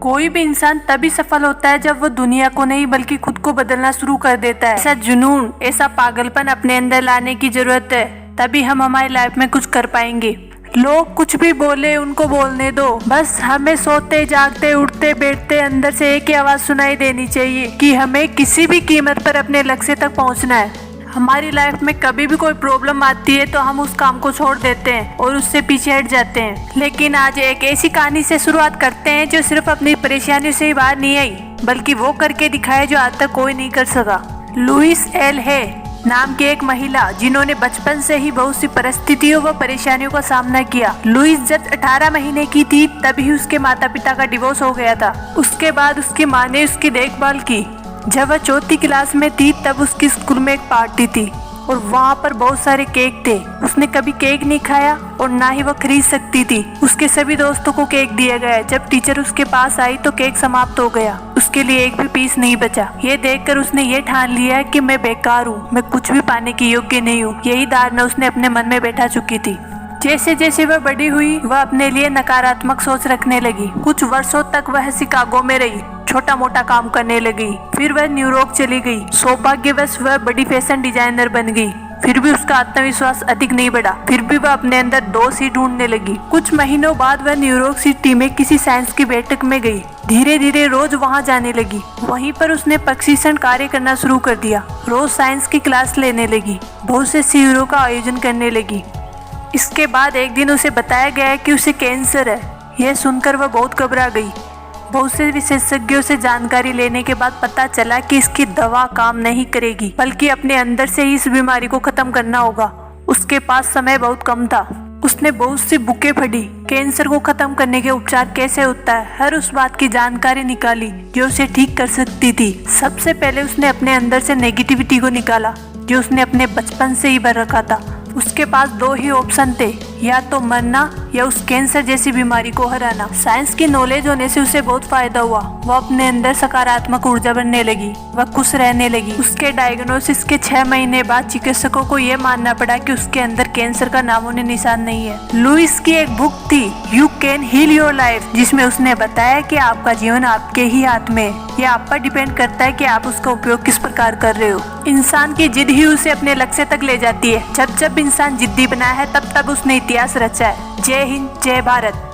कोई भी इंसान तभी सफल होता है जब वो दुनिया को नहीं बल्कि खुद को बदलना शुरू कर देता है। ऐसा जुनून, ऐसा पागलपन अपने अंदर लाने की जरूरत है, तभी हम हमारी लाइफ में कुछ कर पाएंगे। लोग कुछ भी बोले उनको बोलने दो, बस हमें सोते जागते उठते बैठते अंदर से एक ही आवाज सुनाई देनी चाहिए कि हमें किसी भी कीमत पर अपने लक्ष्य तक पहुंचना है। हमारी लाइफ में कभी भी कोई प्रॉब्लम आती है तो हम उस काम को छोड़ देते हैं और उससे पीछे हट जाते हैं। लेकिन आज एक ऐसी कहानी से शुरुआत करते हैं जो सिर्फ अपनी परेशानियों से ही बाहर नहीं आई, बल्कि वो करके दिखाया जो आज तक कोई नहीं कर सका। लुइस एल हे नाम की एक महिला जिन्होंने बचपन से ही बहुत सी परिस्थितियों व परेशानियों का सामना किया। लुइस जब 18 महीने की थी तभी उसके माता पिता का डिवोर्स हो गया था। उसके बाद उसकी माँ ने उसकी देखभाल की। जब वह चौथी क्लास में थी तब उसकी स्कूल में एक पार्टी थी और वहाँ पर बहुत सारे केक थे। उसने कभी केक नहीं खाया और ना ही वह खरीद सकती थी। उसके सभी दोस्तों को केक दिया गया। जब टीचर उसके पास आई तो केक समाप्त हो गया, उसके लिए एक भी पीस नहीं बचा। ये देखकर उसने ये ठान लिया कि मैं बेकार हूँ, मैं कुछ भी पाने की योग्य नहीं हूँ। यही धारणा उसने अपने मन में बैठा चुकी थी। जैसे जैसे वह बड़ी हुई वह अपने लिए नकारात्मक सोच रखने लगी। कुछ वर्षों तक वह शिकागो में रही, छोटा मोटा काम करने लगी। फिर वह न्यूयॉर्क चली गई। सौभाग्यवश वह बड़ी फैशन डिजाइनर बन गई। फिर भी उसका आत्मविश्वास अधिक नहीं बढ़ा। फिर भी वह अपने अंदर दोस्त ही ढूंढने लगी। कुछ महीनों बाद वह न्यूयॉर्क सिटी में किसी साइंस की बैठक में गई। धीरे धीरे रोज वहां जाने लगी। वहीं पर उसने प्रशिक्षण कार्य करना शुरू कर दिया। रोज साइंस की क्लास लेने लगी। बहुत से शिविरों का आयोजन करने लगी। इसके बाद एक दिन उसे बताया गया कि उसे कैंसर है। यह सुनकर वह बहुत घबरा गई। बहुत से विशेषज्ञों से जानकारी लेने के बाद पता चला कि इसकी दवा काम नहीं करेगी, बल्कि अपने अंदर से ही इस बीमारी को खत्म करना होगा। उसके पास समय बहुत कम था। उसने बहुत सी बुकें पढ़ी, कैंसर को खत्म करने के उपचार कैसे होता है, हर उस बात की जानकारी निकाली जो उसे ठीक कर सकती थी। सबसे पहले उसने अपने अंदर से नेगेटिविटी को निकाला जो उसने अपने बचपन से ही भर रखा था। उसके पास दो ही ऑप्शन थे, या तो मरना या उस कैंसर जैसी बीमारी को हराना। साइंस की नॉलेज होने से उसे बहुत फायदा हुआ। वह अपने अंदर सकारात्मक ऊर्जा बनने लगी। वह खुश रहने लगी। उसके डायग्नोसिस के 6 महीने बाद चिकित्सकों को यह मानना पड़ा कि उसके अंदर कैंसर का नामो निशान नहीं है। लुइस की एक बुक थी you can heal your life, जिसमें उसने बताया कि आपका जीवन आपके ही हाथ में है। यह आप पर डिपेंड करता है कि आप उसका उपयोग किस प्रकार कर रहे हो। इंसान की जिद ही उसे अपने लक्ष्य तक ले जाती है। जब जब इंसान जिद्दी बना है तब तब उसने इतिहास रचा है। जय हिंद, जय भारत।